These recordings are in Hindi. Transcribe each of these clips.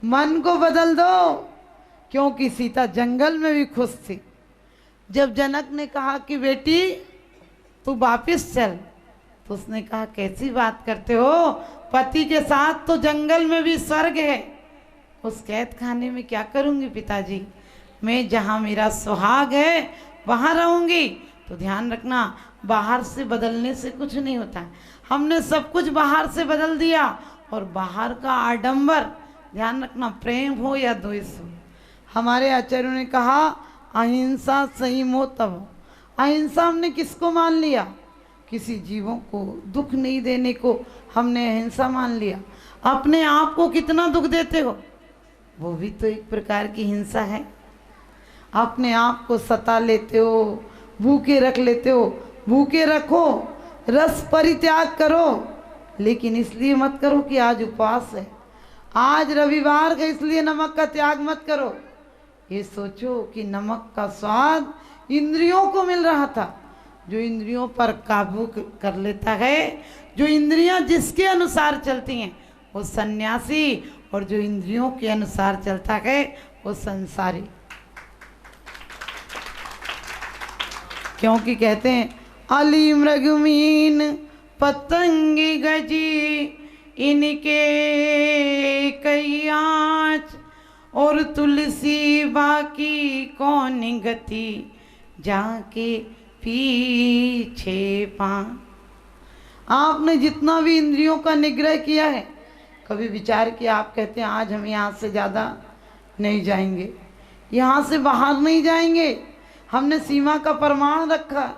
मन को बदल दो, क्योंकि सीता जंगल में भी खुश थी। जब जनक ने कहा कि बेटी तू वापिस चल, तो उसने कहा कैसी बात करते हो, पति के साथ तो जंगल में भी स्वर्ग है, उस कैद खाने में क्या करूंगी पिताजी, मैं जहाँ मेरा सुहाग है वहाँ रहूंगी। तो ध्यान रखना, बाहर से बदलने से कुछ नहीं होता है। हमने सब कुछ बाहर से बदल दिया, और बाहर का आडंबर, ध्यान रखना, प्रेम हो या द्वेष हो। हमारे आचार्यों ने कहा अहिंसा संयम हो तब हो। अहिंसा हमने किसको मान लिया, किसी जीवों को दुख नहीं देने को हमने अहिंसा मान लिया। अपने आप को कितना दुख देते हो, वो भी तो एक प्रकार की हिंसा है। अपने आप को सता लेते हो, भूखे रख लेते हो, भूखे रखो, रस परित्याग करो, लेकिन इसलिए मत करो कि आज उपवास है, आज रविवार है इसलिए नमक का त्याग मत करो। ये सोचो कि नमक का स्वाद इंद्रियों को मिल रहा था। जो इंद्रियों पर काबू कर लेता है, जो इंद्रियां जिसके अनुसार चलती हैं वो सन्यासी, और जो इंद्रियों के अनुसार चलता है वो संसारी। क्योंकि कहते हैं अली मृगमीन पतंगी गजी, इनके कई आँच, और तुलसी बाकी कौन गति, जाके पीछे पा। आपने जितना भी इंद्रियों का निग्रह किया है, कभी विचार किया, आप कहते हैं आज हम यहाँ से ज़्यादा नहीं जाएंगे, यहाँ से बाहर नहीं जाएंगे, हमने सीमा का प्रमाण रखा।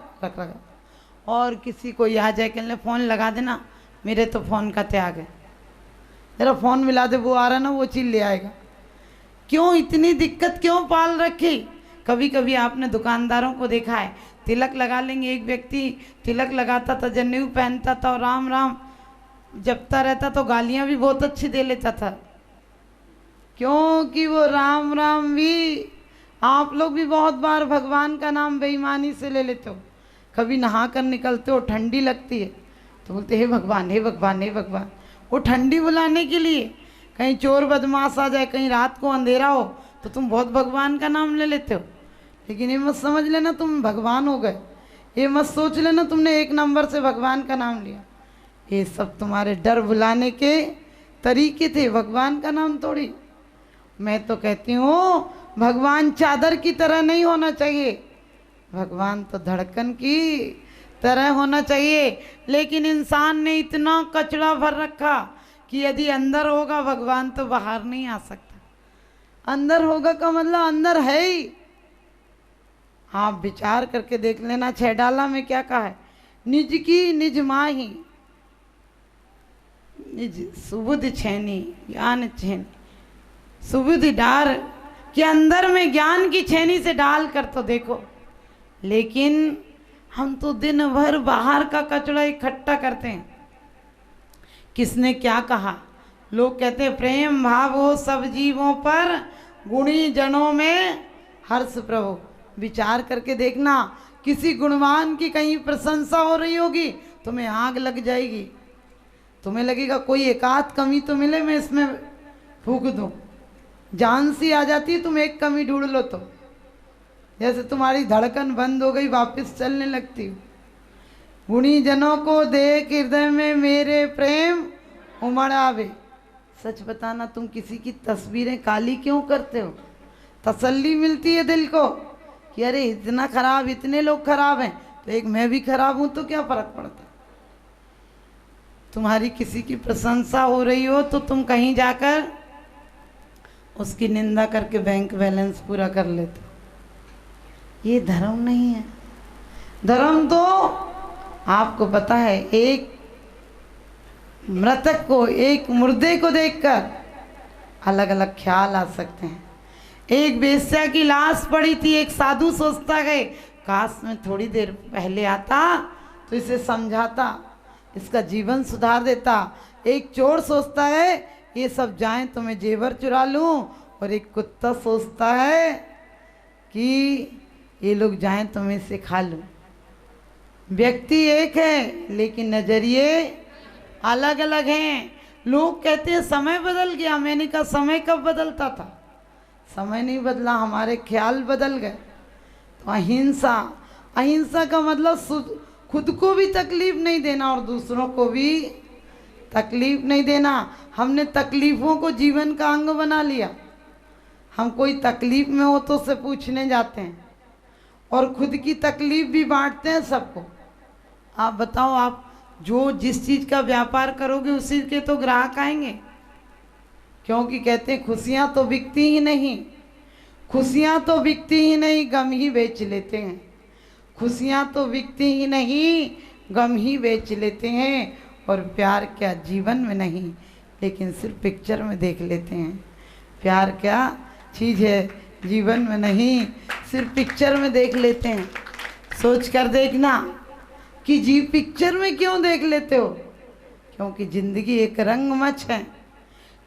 और किसी को यहाँ जाए कहने फ़ोन लगा देना, मेरे तो फ़ोन का त्याग है, तेरा फ़ोन मिला दे, वो आ रहा ना वो चीज़ ले आएगा। क्यों इतनी दिक्कत क्यों पाल रखी। कभी कभी आपने दुकानदारों को देखा है, तिलक लगा लेंगे। एक व्यक्ति तिलक लगाता था, जनेऊ पहनता था और राम राम जपता रहता, तो गालियाँ भी बहुत अच्छी दे लेता था, क्योंकि वो राम राम भी, आप लोग भी बहुत बार भगवान का नाम बेईमानी से ले लेते हो। कभी नहा कर निकलते हो, ठंडी लगती है तो बोलते हे भगवान हे भगवान हे भगवान, वो ठंडी बुलाने के लिए। कहीं चोर बदमाश आ जाए, कहीं रात को अंधेरा हो, तो तुम बहुत भगवान का नाम ले लेते हो। लेकिन ये मत समझ लेना तुम भगवान हो गए, ये मत सोच लेना तुमने एक नंबर से भगवान का नाम लिया। ये सब तुम्हारे डर भुलाने के तरीके थे, भगवान का नाम थोड़ी। मैं तो कहती हूँ भगवान चादर की तरह नहीं होना चाहिए, भगवान तो धड़कन की तरह होना चाहिए। लेकिन इंसान ने इतना कचरा भर रखा कि यदि अंदर होगा भगवान तो बाहर नहीं आ सकता। अंदर होगा का मतलब अंदर है ही। आप विचार करके देख लेना, 6 डाला में क्या कहा है, निज की निज माही, निज सुबुध छेनी ज्ञान छेनी, सुबुध डार के अंदर में ज्ञान की छेनी से डाल कर तो देखो। लेकिन हम तो दिन भर बाहर का कचरा इकट्ठा करते हैं। किसने क्या कहा, लोग कहते हैं प्रेम भाव हो सब जीवों पर, गुणी जनों में हर्ष प्रभु। विचार करके देखना, किसी गुणवान की कहीं प्रशंसा हो रही होगी, तुम्हें आग लग जाएगी, तुम्हें लगेगा कोई एकाध कमी तो मिले, मैं इसमें फूंक दूं। जान सी आ जाती है, तुम एक कमी ढूंढ लो तो जैसे तुम्हारी धड़कन बंद हो गई, वापस चलने लगती हो। गुणी जनों को देख हृदय में मेरे प्रेम उमड़ आवे। सच बताना, तुम किसी की तस्वीरें काली क्यों करते हो? तसल्ली मिलती है दिल को कि अरे इतना खराब, इतने लोग खराब हैं तो एक मैं भी खराब हूं तो क्या फर्क पड़ता। तुम्हारी किसी की प्रशंसा हो रही हो तो तुम कहीं जाकर उसकी निंदा करके बैंक बैलेंस पूरा कर लेते। ये धर्म नहीं है। धर्म तो आपको पता है, एक मृतक को, एक मुर्दे को देखकर अलग अलग ख्याल आ सकते हैं। एक वेश्या की लाश पड़ी थी, एक साधु सोचता है काश में थोड़ी देर पहले आता तो इसे समझाता, इसका जीवन सुधार देता। एक चोर सोचता है ये सब जाएं तो मैं जेवर चुरा लूं, और एक कुत्ता सोचता है कि ये लोग जाएं तो मैं इसे खा लूं। व्यक्ति एक है लेकिन नजरिए अलग अलग हैं। लोग कहते हैं समय बदल गया, मैंने कहा समय कब बदलता था? समय नहीं बदला, हमारे ख्याल बदल गए। तो अहिंसा, अहिंसा का मतलब खुद को भी तकलीफ नहीं देना और दूसरों को भी तकलीफ नहीं देना। हमने तकलीफ़ों को जीवन का अंग बना लिया। हम कोई तकलीफ में हो तो उससे पूछने जाते हैं और खुद की तकलीफ भी बांटते हैं सबको। आप बताओ, आप जो जिस चीज़ का व्यापार करोगे उसी के तो ग्राहक आएंगे, क्योंकि कहते हैं खुशियाँ तो बिकती ही नहीं, खुशियाँ तो बिकती ही नहीं, गम ही बेच लेते हैं। खुशियाँ तो बिकती ही नहीं, गम ही बेच लेते हैं। और प्यार क्या जीवन में नहीं, लेकिन सिर्फ पिक्चर में देख लेते हैं। प्यार क्या चीज़ है, जीवन में नहीं, सिर्फ पिक्चर में देख लेते हैं। सोच कर देखना कि जी पिक्चर में क्यों देख लेते हो? क्योंकि ज़िंदगी एक रंगमंच है,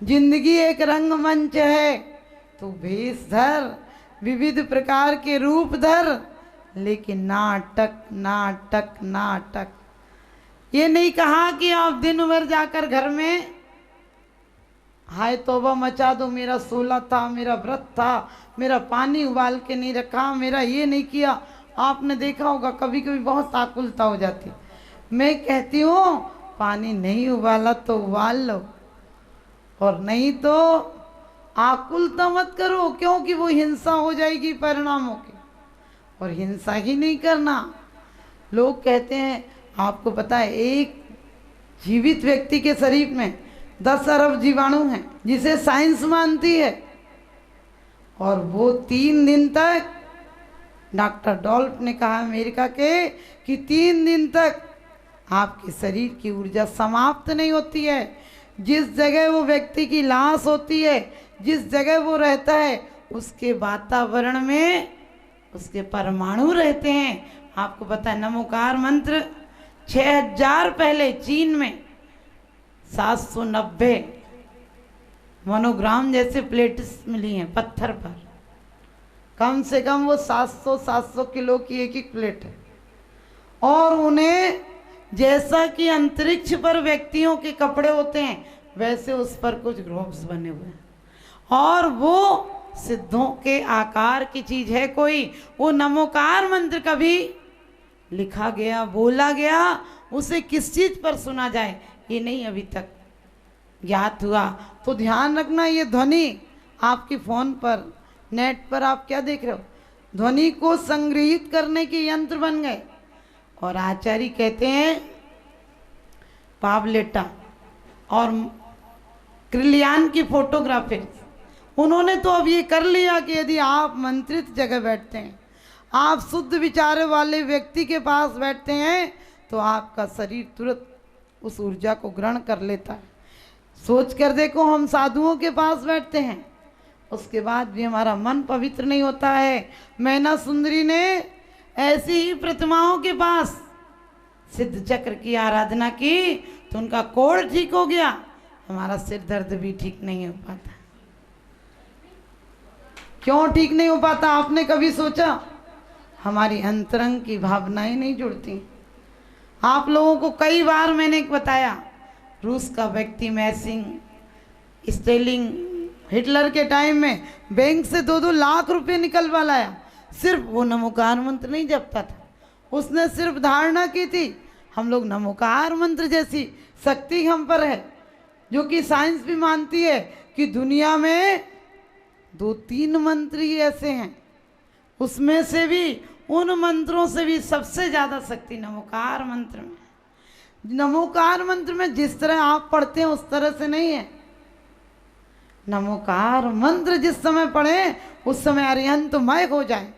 ज़िंदगी एक रंगमंच है। तो भेष धर, विविध प्रकार के रूप धर, लेकिन नाटक नाटक नाटक। ये नहीं कहा कि आप दिन भर जाकर घर में हाय तौबा मचा दो, मेरा सोला था, मेरा व्रत था, मेरा पानी उबाल के नहीं रखा, मेरा ये नहीं किया। आपने देखा होगा कभी कभी बहुत आकुलता हो जाती। मैं कहती हूँ पानी नहीं उबाला तो उबाल लो, और नहीं तो आकुलता मत करो, क्योंकि वो हिंसा हो जाएगी परिणामों की। और हिंसा ही नहीं करना। लोग कहते हैं, आपको पता है एक जीवित व्यक्ति के शरीर में 10 अरब जीवाणु हैं, जिसे साइंस मानती है। और वो 3 दिन तक, डॉक्टर डॉल्फ ने कहा अमेरिका के, कि 3 दिन तक आपके शरीर की ऊर्जा समाप्त नहीं होती है। जिस जगह वो व्यक्ति की लाश होती है, जिस जगह वो रहता है, उसके वातावरण में उसके परमाणु रहते हैं। आपको पता है नमोकार मंत्र 6000 पहले चीन में 790 मोनोग्राम जैसे प्लेट्स मिली हैं पत्थर पर। कम से कम वो 700 किलो की एक एक प्लेट है। और उन्हें जैसा कि अंतरिक्ष पर व्यक्तियों के कपड़े होते हैं, वैसे उस पर कुछ ग्लोब्स बने हुए हैं। और वो सिद्धों के आकार की चीज है कोई। वो नमोकार मंत्र कभी लिखा गया, बोला गया, उसे किस चीज पर सुना जाए ये नहीं अभी तक ज्ञात हुआ। तो ध्यान रखना, ये ध्वनि आपकी फोन पर, नेट पर आप क्या देख रहे हो, ध्वनि को संग्रहित करने के यंत्र बन गए। और आचार्य कहते हैं पावलेटा और क्रिलियान की फोटोग्राफी, उन्होंने तो अब ये कर लिया कि यदि आप मंत्रित जगह बैठते हैं, आप शुद्ध विचार वाले व्यक्ति के पास बैठते हैं, तो आपका शरीर तुरंत उस ऊर्जा को ग्रहण कर लेता है। सोच कर देखो, हम साधुओं के पास बैठते हैं, उसके बाद भी हमारा मन पवित्र नहीं होता है। मैना सुंदरी ने ऐसी ही प्रतिमाओं के पास सिद्ध चक्र की आराधना की, तो उनका कोढ़ ठीक हो गया, हमारा सिर दर्द भी ठीक नहीं हो पाता। क्यों ठीक नहीं हो पाता? आपने कभी सोचा? हमारी अंतरंग की भावनाएं नहीं जुड़ती। आप लोगों को कई बार मैंने बताया, रूस का व्यक्ति मैसिंग, स्टेलिंग, हिटलर के टाइम में बैंक से 2-2 लाख रुपए निकलवा लाया। सिर्फ वो नमोकार मंत्र नहीं जपता था, उसने सिर्फ धारणा की थी हम लोग नमोकार मंत्र जैसी शक्ति हम पर है, जो कि साइंस भी मानती है कि दुनिया में 2-3 मंत्र ही ऐसे हैं, उसमें से भी, उन मंत्रों से भी सबसे ज़्यादा शक्ति नमोकार मंत्र में। नमोकार मंत्र में जिस तरह आप पढ़ते हैं उस तरह से नहीं है। नमोकार मंत्र जिस समय पढ़े उस समय अरिहंतमय हो जाए।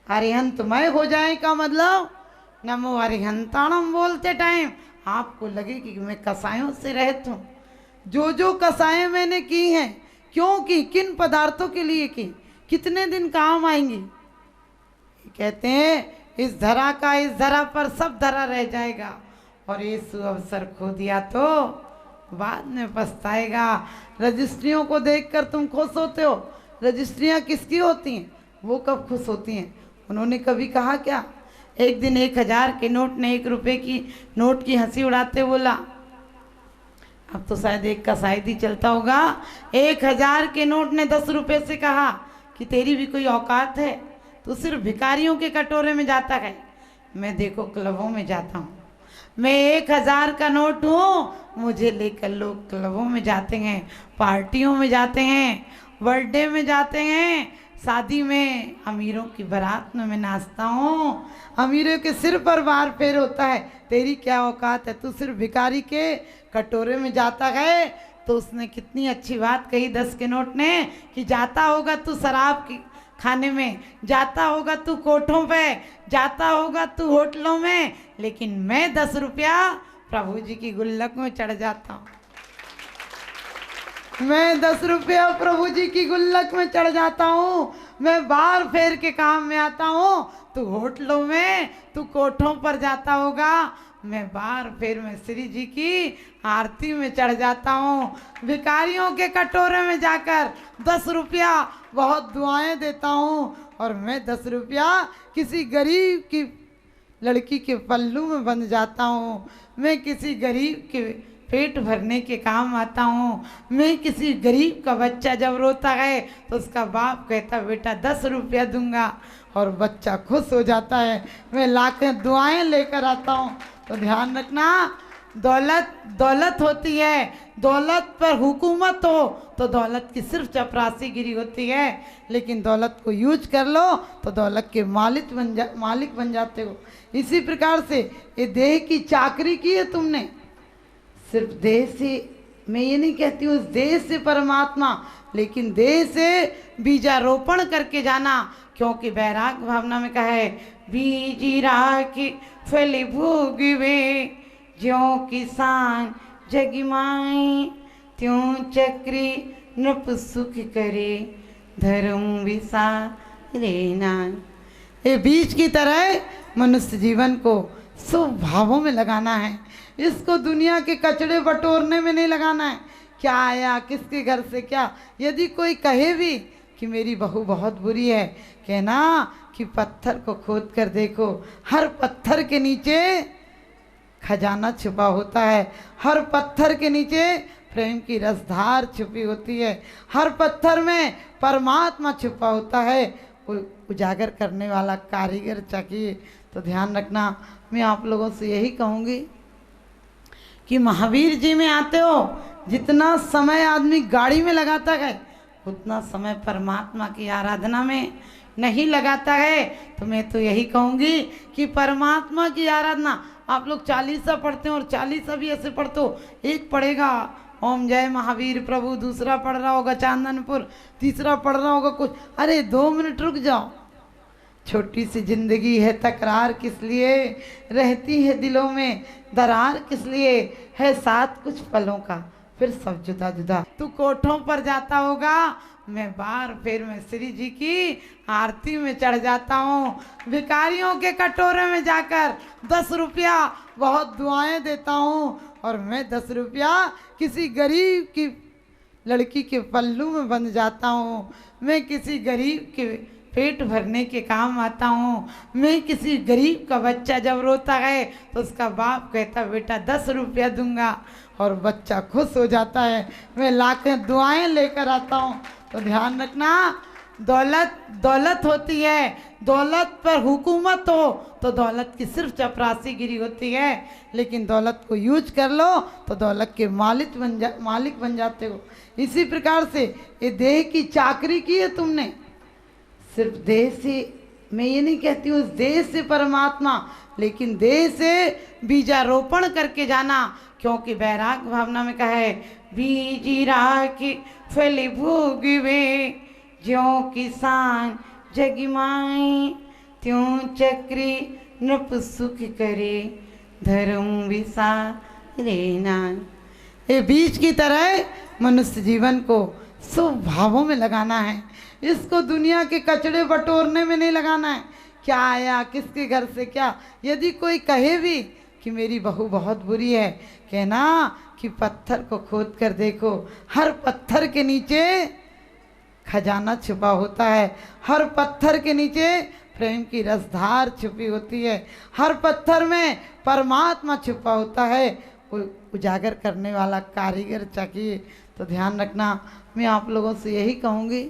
अरिहंतमय हो जाए का मतलब, नमो अरिहंताणम बोलते टाइम आपको लगे कि मैं कसायों से रहित हूँ। जो जो कसाएं मैंने की हैं, क्यों की, किन पदार्थों के लिए की, कितने दिन काम आएंगी। कहते हैं इस धरा का इस धरा पर सब धरा रह जाएगा, और ये सुअवसर खो दिया तो बाद में पछताएगा। रजिस्ट्रियों को देखकर तुम खुश होते हो, रजिस्ट्रियाँ किसकी होती हैं? वो कब खुश होती हैं? उन्होंने कभी कहा क्या? एक दिन 1000 के नोट ने 1 रुपए की नोट की हंसी उड़ाते बोला, अब तो शायद एक का शायद ही चलता होगा। 1000 के नोट ने 10 रुपए से कहा कि तेरी भी कोई औकात है, तो सिर्फ भिखारियों के कटोरे में जाता है। मैं देखो क्लबों में जाता हूँ, मैं 1000 का नोट हूँ, मुझे लेकर लोग क्लबों में जाते हैं, पार्टियों में जाते हैं, बर्थडे में जाते हैं, शादी में, अमीरों की बारात में मैं नाचता हूँ, अमीरों के सिर पर बार फेर होता है। तेरी क्या औकात है, तू सिर्फ भिखारी के कटोरे में जाता है। तो उसने कितनी अच्छी बात कही 10 के नोट ने कि जाता होगा तू शराब की खाने में, जाता होगा तू कोठों पे, जाता होगा तू होटलों में, लेकिन मैं 10 रुपया प्रभु जी की गुल्लक में चढ़ जाता हूँ। मैं 10 रुपया प्रभु जी की गुल्लक में चढ़ जाता हूँ। मैं बार फेर के काम में आता हूँ, तू होटलों में, तू कोठों पर जाता होगा, मैं बार फेर में श्री जी की आरती में चढ़ जाता हूँ। भिखारियों के कटोरे में जाकर 10 रुपया बहुत दुआएं देता हूँ, और मैं 10 रुपया किसी गरीब की लड़की के पल्लू में बंध जाता हूँ। मैं किसी गरीब के पेट भरने के काम आता हूँ। मैं किसी गरीब का बच्चा जब रोता है तो उसका बाप कहता बेटा 10 रुपया दूंगा, और बच्चा खुश हो जाता है। मैं लाखें दुआएं लेकर आता हूँ। तो ध्यान रखना, दौलत दौलत होती है, दौलत पर हुकूमत हो तो दौलत की सिर्फ चपरासीगिरी होती है, लेकिन दौलत को यूज कर लो तो दौलत के मालिक बन जाते हो। इसी प्रकार से ये देह की चाकरी की है तुमने, सिर्फ देह से, मैं ये नहीं कहती हूँ देह से परमात्मा, लेकिन देह से बीजारोपण करके जाना, क्योंकि वैराग भावना में कहा है बीजी राखी फली भोगवे, ज्यों किसान जगिमाई, त्यों चक्री नृप सुख करे, धर्म विसारे नान। ये बीज की तरह मनुष्य जीवन को शुभ भावों में लगाना है। इसको दुनिया के कचड़े बटोरने में नहीं लगाना है। क्या आया, किसके घर से क्या। यदि कोई कहे भी कि मेरी बहू बहुत बुरी है, कहना कि पत्थर को खोद कर देखो, हर पत्थर के नीचे खजाना छुपा होता है। हर पत्थर के नीचे प्रेम की रसधार छुपी होती है। हर पत्थर में परमात्मा छुपा होता है। उजागर करने वाला कारीगर चाहिए। तो ध्यान रखना, मैं आप लोगों से यही कहूँगी कि महावीर जी में आते हो, जितना समय आदमी गाड़ी में लगाता है उतना समय परमात्मा की आराधना में नहीं लगाता है। तो मैं तो यही कहूँगी कि परमात्मा की आराधना, आप लोग 40 पढ़ते हो और 40 भी ऐसे पढ़ते हो, एक पढ़ेगा ओम जय महावीर प्रभु, दूसरा पढ़ रहा होगा चांदनपुर, तीसरा पढ़ रहा होगा कुछ। अरे 2 मिनट रुक जाओ, छोटी सी जिंदगी है, तकरार किस लिए, रहती है दिलों में दरार किस लिए, है साथ कुछ पलों का, फिर सब जुदा जुदा। तू कोठों पर जाता होगा, मैं बार फिर मैं श्री जी की आरती में चढ़ जाता हूँ। भिखारियों के कटोरे में जाकर 10 रुपया बहुत दुआएं देता हूँ, और मैं 10 रुपया किसी गरीब की लड़की के पल्लू में बंध जाता हूँ। मैं किसी गरीब के पेट भरने के काम आता हूँ। मैं किसी गरीब का बच्चा जब रोता है तो उसका बाप कहता बेटा 10 रुपया दूंगा, और बच्चा खुश हो जाता है। मैं लाखें दुआएं लेकर आता हूँ। तो ध्यान रखना, दौलत दौलत होती है, दौलत पर हुकूमत हो तो दौलत की सिर्फ चपरासीगिरी होती है, लेकिन दौलत को यूज कर लो तो दौलत के मालिक बन जाते हो। इसी प्रकार से ये देह की चाकरी की है तुमने, सिर्फ देह से, मैं ये नहीं कहती हूँ देह से परमात्मा, लेकिन देह से बीजारोपण करके जाना, क्योंकि वैराग भावना में कहा है बीजी राखी फली भोगवे, ज्यों किसान जगिमाई, त्यों चक्री नृप सुख करे, धर्म विसारे नान। ये बीज की तरह मनुष्य जीवन को शुभ भावों में लगाना है। इसको दुनिया के कचड़े बटोरने में नहीं लगाना है। क्या आया, किसके घर से क्या। यदि कोई कहे भी कि मेरी बहू बहुत बुरी है, कहना कि पत्थर को खोद कर देखो, हर पत्थर के नीचे खजाना छुपा होता है। हर पत्थर के नीचे प्रेम की रसधार छुपी होती है। हर पत्थर में परमात्मा छुपा होता है। उजागर करने वाला कारीगर चाहिए। तो ध्यान रखना, मैं आप लोगों से यही कहूँगी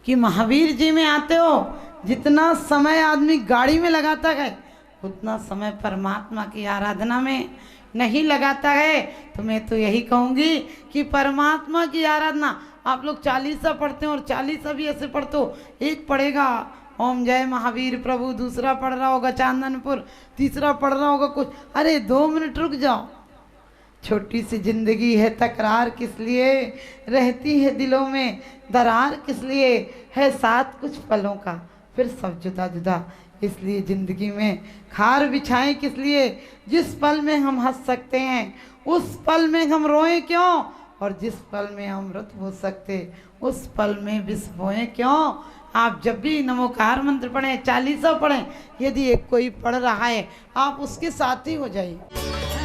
कि महावीर जी में आते हो, जितना समय आदमी गाड़ी में लगाता है उतना समय परमात्मा की आराधना में नहीं लगाता है। तो मैं तो यही कहूँगी कि परमात्मा की आराधना, आप लोग 40 पढ़ते हो और 40 भी ऐसे पढ़ते हो, एक पढ़ेगा ओम जय महावीर प्रभु, दूसरा पढ़ रहा होगा चांदनपुर, तीसरा पढ़ रहा होगा कुछ, अरे 2 मिनट रुक जाओ। छोटी सी जिंदगी है, तकरार किस लिए रहती है दिलों में, दरार किस लिए है, साथ कुछ पलों का फिर सब जुदा जुदा। इसलिए ज़िंदगी में खार बिछाएं किस लिए, जिस पल में हम हंस सकते हैं उस पल में हम रोएं क्यों, और जिस पल में हम अमृत हो सकते उस पल में विष बोएं क्यों। आप जब भी नमोकार मंत्र पढ़ें, 40 पढ़ें, यदि एक कोई पढ़ रहा है आप उसके साथ ही हो जाइए।